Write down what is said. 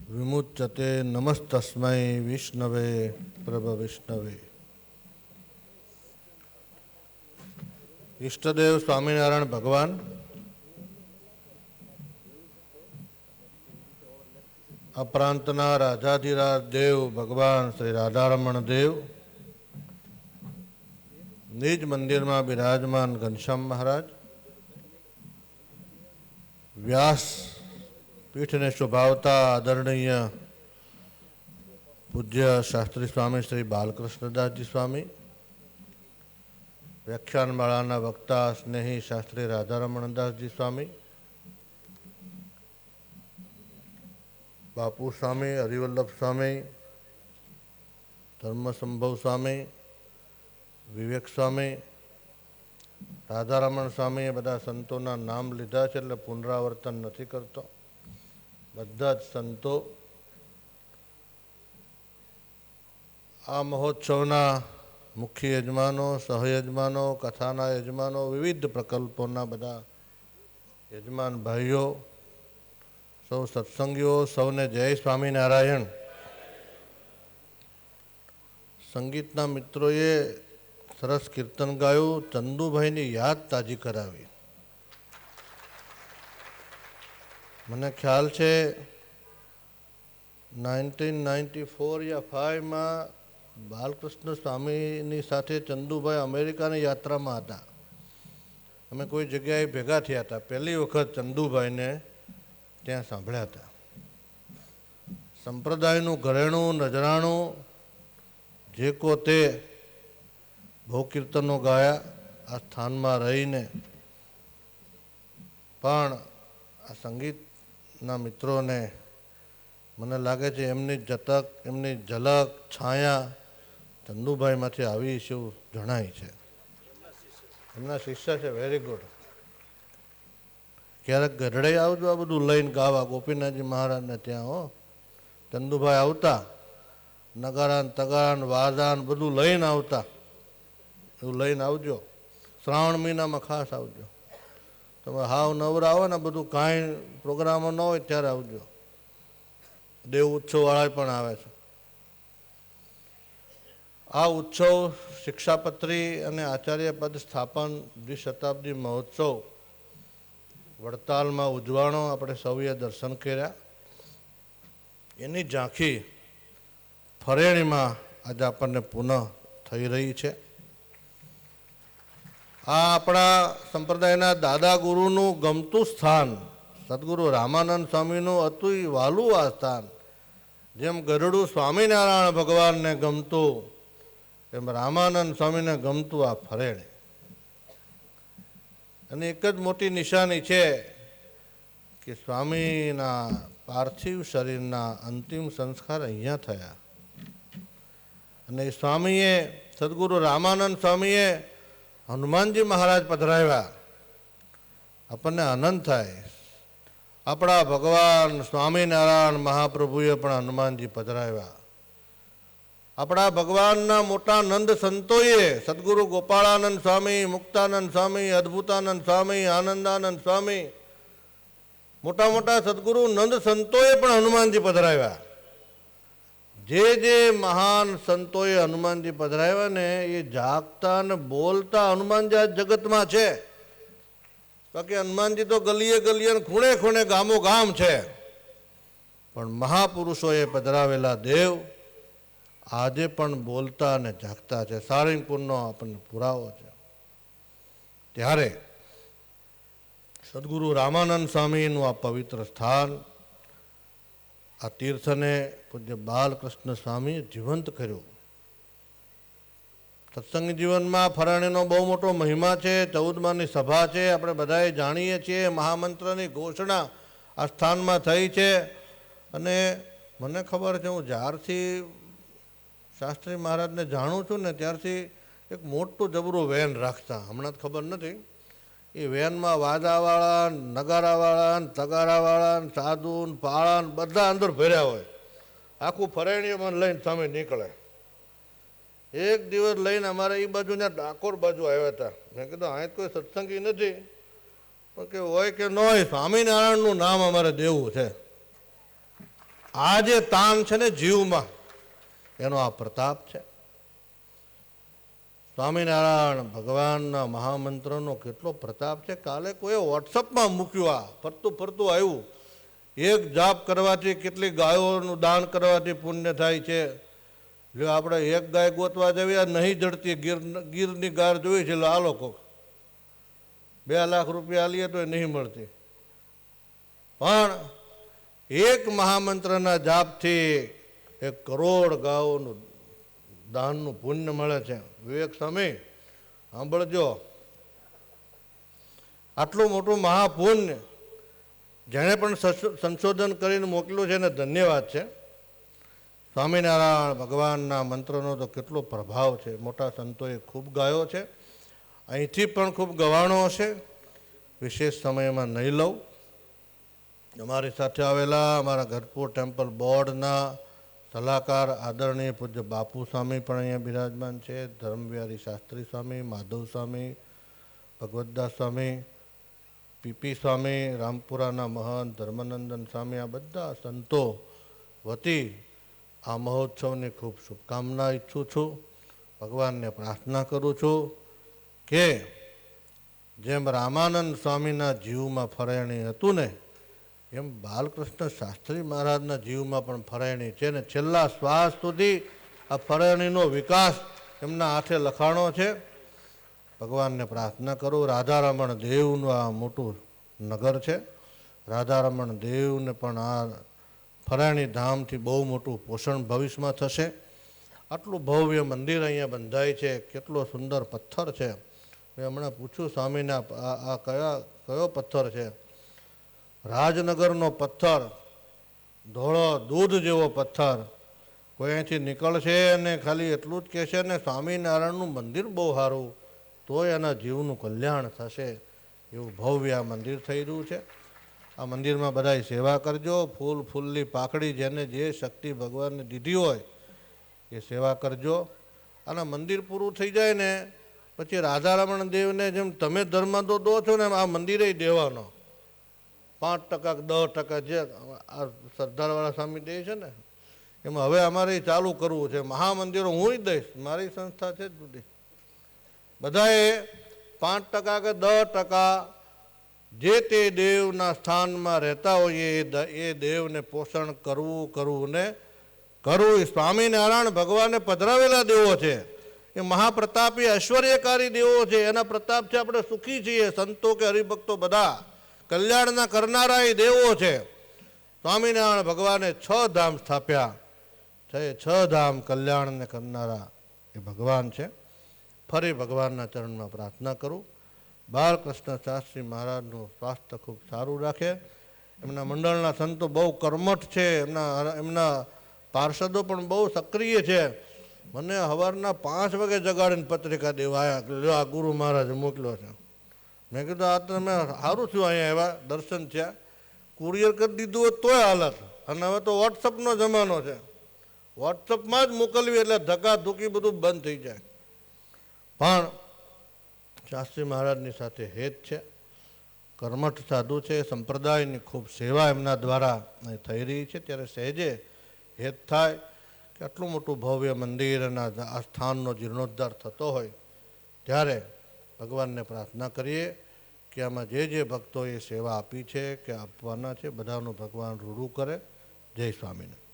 વિમુચ્યતે નમસ્તસ્મૈ વિષ્ણવે પ્રભવિષ્ણવે. ઈષ્ટદેવ સ્વામિનારાયણ ભગવાન અપ્રાંતના રાજાધિરાજ દેવ ભગવાન શ્રી રાધારમણ દેવ નિજ મંદિરમાં બિરાજમાન ઘનશ્યામ મહારાજ, વ્યાસ પીઠને શોભાવતા આદરણીય પૂજ્ય શાસ્ત્રી સ્વામી શ્રી બાલકૃષ્ણદાસજી સ્વામી, વ્યાખ્યાનમાળાના વક્તા સ્નેહી શાસ્ત્રી રાધારમણદાસજી સ્વામી, બાપુ સ્વામી, હરિવલ્લભ સ્વામી, ધર્મસંભવ સ્વામી, વિવેક સ્વામી, રાધારમણ સ્વામી, એ બધા સંતોના નામ લીધા છે એટલે પુનરાવર્તન નથી કરતો. બધા જ સંતો આ મહોત્સવના મુખ્ય યજમાનો, સહયજમાનો, કથાના યજમાનો, વિવિધ પ્રકલ્પોના બધા યજમાન ભાઈઓ, સૌ સત્સંગીઓ, સૌને જય સ્વામિનારાયણ. સંગીતના મિત્રોએ સરસ કીર્તન ગાયું, ચંદુભાઈની યાદ તાજી કરાવી. મને ખ્યાલ છે 1994 યા 5માં બાલકૃષ્ણ સ્વામીની સાથે ચંદુભાઈ અમેરિકાની યાત્રામાં હતા. અમે કોઈ જગ્યાએ ભેગા થયા હતા. પહેલી વખત ચંદુભાઈને ત્યાં સાંભળ્યા હતા. સંપ્રદાયનું ઘરેણું, નજરાણું જે કો તે બહુ કીર્તનો ગાયા આ સ્થાનમાં રહીને, પણ આ સંગીતના મિત્રોને મને લાગે છે એમની જતક, એમની ઝલક, છાયા ચંદુભાઈમાંથી આવી છે એવું જણાય છે. એમના શિષ્ય છે. Very good. ક્યારેક ગઢડે આવજો આ બધું લઈને ગાવા ગોપીનાથજી મહારાજને ત્યાં. હો, ચંદુભાઈ આવતા, નગારાન તગારાન વાજાન બધું લઈને આવતા. એવું લઈને આવજો. શ્રાવણ મહિનામાં ખાસ આવજો. તમે હાવ નવરા આવો ને, બધું કાંઈ પ્રોગ્રામો ન હોય ત્યારે આવજો. દેવ ઉત્સવવાળા પણ આવે છે. આ ઉત્સવ શિક્ષાપત્રી અને આચાર્ય પદ સ્થાપન દ્વિશતાબ્દી મહોત્સવ વડતાલમાં ઉજવાણો આપણે સૌએ દર્શન કર્યા. એની ઝાંખી ફરેણીમાં આજે આપણને પુનઃ થઈ રહી છે. આ આપણા સંપ્રદાયના દાદા ગુરુનું ગમતું સ્થાન, સદગુરુ રામાનંદ સ્વામીનું અતુય વાલું આ સ્થાન. જેમ ગરુડું સ્વામિનારાયણ ભગવાનને ગમતું, એમ રામાનંદ સ્વામીને ગમતું આ ફરેણી. અને એક જ મોટી નિશાની છે કે સ્વામીના પાર્થિવ શરીરના અંતિમ સંસ્કાર અહીંયા થયા. અને સ્વામીએ, સદગુરુ રામાનંદ સ્વામીએ હનુમાનજી મહારાજ પધરાવ્યા. આપણને આનંદ થાય. આપણા ભગવાન સ્વામિનારાયણ મહાપ્રભુએ પણ હનુમાનજી પધરાવ્યા. આપણા ભગવાનના મોટા નંદ સંતોએ, સદગુરુ ગોપાળાનંદ સ્વામી, મુક્તાનંદ સ્વામી, અદ્ભુતાનંદ સ્વામી, આનંદાનંદ સ્વામી, મોટા મોટા સદગુરુ નંદ સંતોએ પણ હનુમાનજી પધરાવ્યા. જે જે મહાન સંતોએ હનુમાનજી પધરાવ્યા ને, એ જાગતા ને બોલતા હનુમાનજી આ જગતમાં છે. બાકી હનુમાનજી તો ગલીએ ગલીએ ખૂણે ખૂણે ગામો ગામ છે. પણ મહાપુરુષોએ પધરાવેલા દેવ આજે પણ બોલતા અને જાગતા છે. સારંગપુરનો આપણને પુરાવો છે. ત્યારે સદગુરુ રામાનંદ સ્વામીનું આ પવિત્ર સ્થાન, આ તીર્થને પૂજ્ય બાલકૃષ્ણ સ્વામીએ જીવંત કર્યું. સત્સંગ જીવનમાં ફરાણીનો બહુ મોટો મહિમા છે. 14માની સભા છે, આપણે બધાએ જાણીએ છીએ. મહામંત્રની ઘોષણા આ સ્થાનમાં થઈ છે. અને મને ખબર છે, હું જ્યારથી શાસ્ત્રી મહારાજને જાણું છું ને ત્યારથી એક મોટું જબરું વેન રાખતા. હમણાં જ ખબર નથી. એ વેનમાં વાદાવાળા, નગારાવાળા, તગારાવાળા, સાધુ, પાળા બધા અંદર ભર્યા હોય. આખું ફરેણીમાં લઈને સામે નીકળે. એક દિવસ લઈને અમારે એ બાજુ ત્યાં ડાકોર બાજુ આવ્યા હતા. મેં કીધું અહીં કોઈ સત્સંગી નથી, પણ કે હોય કે ન હોય, સ્વામિનારાયણનું નામ અમારે દેવું છે. આ જે તાણ છે ને જીવમાં, એનો આ પ્રતાપ છે. સ્વામિનારાયણ ભગવાનના મહામંત્રનો કેટલો પ્રતાપ છે. કાલે કોઈ વોટ્સઅપમાં મૂક્યું, આ ફરતું ફરતું આવ્યું. એક જાપ કરવાથી કેટલી ગાયોનું દાન કરવાથી પુણ્ય થાય છે. જો આપણે એક ગાય ગોતવા જઈએ, નહીં જડતી, ગીરની ગાર જોઈ છે, આ લોકો 2 લાખ રૂપિયા આલીએ તો નહીં મળતી. પણ એક મહામંત્રના જાપથી 1 કરોડ ગાયોનું દાનનું પુણ્ય મળે છે. વિવેક સ્વામી સાંભળજો, આટલું મોટું મહાપુણ્ય જેણે પણ સંશોધન કરીને મોકલ્યું છે એને ધન્યવાદ છે. સ્વામિનારાયણ ભગવાનના મંત્રનો તો કેટલો પ્રભાવ છે. મોટા સંતોએ ખૂબ ગાયો છે, અહીંથી પણ ખૂબ ગવાણો હશે. વિશેષ સમયમાં નહીં લઉં. અમારી સાથે આવેલા અમારા ગઢપુર ટેમ્પલ બોર્ડના સલાહકાર આદરણીય પૂજ્ય બાપુ સ્વામી પણ અહીંયા બિરાજમાન છે. ધર્મવિહારી શાસ્ત્રી સ્વામી, માધવ સ્વામી, ભગવતદાસ સ્વામી, પીપી સ્વામી, રામપુરાના મહંત ધર્મનંદન સ્વામી, આ બધા સંતો વતી આ મહોત્સવની ખૂબ શુભકામના ઈચ્છું છું. ભગવાનને પ્રાર્થના કરું છું કે જેમ રામાનંદ સ્વામીના જીવમાં ફરેણી હતું ને, એમ બાલકૃષ્ણ શાસ્ત્રી મહારાજના જીવમાં પણ ફરેણી છે ને છેલ્લા શ્વાસ સુધી આ ફરેણીનો વિકાસ એમના હાથે લખાણો છે. ભગવાનને પ્રાર્થના કરું. રાધારમણ દેવનું આ મોટું નગર છે. રાધારમણ દેવને પણ આ ફરાણી ધામથી બહુ મોટું પોષણ ભવિષ્યમાં થશે. આટલું ભવ્ય મંદિર અહીંયા બંધાય છે. કેટલો સુંદર પથ્થર છે. મેં હમણાં પૂછ્યું સ્વામીને, આ કયો પથ્થર છે? રાજનગરનો પથ્થર, ધોળો દૂધ જેવો પથ્થર. કોઈ અહીંથી નીકળશે અને ખાલી એટલું જ કહેશે ને સ્વામિનારાયણનું મંદિર બહુ સારું, તોય એના જીવનું કલ્યાણ થશે. એવું ભવ્ય આ મંદિર થઈ રહ્યું છે. આ મંદિરમાં બધાય સેવા કરજો. ફૂલની પાકડી જેને જે શક્તિ ભગવાનને દીધી હોય એ સેવા કરજો. અને મંદિર પૂરું થઈ જાય ને પછી રાધારમણ દેવને જેમ તમે ધર્મ તો દો છો ને, એમ આ મંદિરે દેવાનો 5% 10% જે આ સરદારવાળા સ્વામી દે છે ને, એમાં હવે અમારે ચાલુ કરવું છે. મહામંદિરો હું દઈશ, મારી સંસ્થા છે જ બધી. બધાએ 5% કે 10% જે તે દેવના સ્થાનમાં રહેતા હોઈએ એ દેવને પોષણ કરવું ને કરવું. સ્વામિનારાયણ ભગવાને પધરાવેલા દેવો છે. એ મહાપ્રતાપી ઐશ્વર્યકારી દેવો છે. એના પ્રતાપથી આપણે સુખી છીએ. સંતો કે હરિભક્તો બધા કલ્યાણના કરનારા એ દેવો છે. સ્વામિનારાયણ ભગવાને 6 ધામ સ્થાપ્યા છે. 6 ધામ કલ્યાણને કરનારા એ ભગવાન છે. ફરી ભગવાનના ચરણમાં પ્રાર્થના કરું. બાલકૃષ્ણ શાસ્ત્રી મહારાજનું સ્વાસ્થ્ય ખૂબ સારું રાખે. એમના મંડળના સંતો બહુ કર્મઠ છે. એમના પાર્ષદો પણ બહુ સક્રિય છે. મને સવારના 5 વાગે જગાડીને પત્રિકા દેવા આવ્યા, આ ગુરુ મહારાજે મોકલ્યો છે. મેં કીધું આ તમે સારું થયું અહીંયા એવા દર્શન થયા. કુરિયર કરી દીધું હોય તોય હાલત. અને હવે તો વોટ્સઅપનો જમાનો છે. વોટ્સઅપમાં જ મોકલવી એટલે ધક્કાધુક્કી બધું બંધ થઈ જાય. પણ શાસ્ત્રી મહારાજની સાથે હેત છે, કર્મઠ સાધુ છે. સંપ્રદાયની ખૂબ સેવા એમના દ્વારા થઈ રહી છે. ત્યારે સહેજે હેત થાય કે આટલું મોટું ભવ્ય મંદિર અને આ સ્થાનનો જીર્ણોદ્ધાર થતો હોય ત્યારે ભગવાનને પ્રાર્થના કરીએ કે આમાં જે ભક્તોએ સેવા આપી છે કે આપવાના છે, બધાનું ભગવાન રૂડું કરે. જય સ્વામિનારાયણ.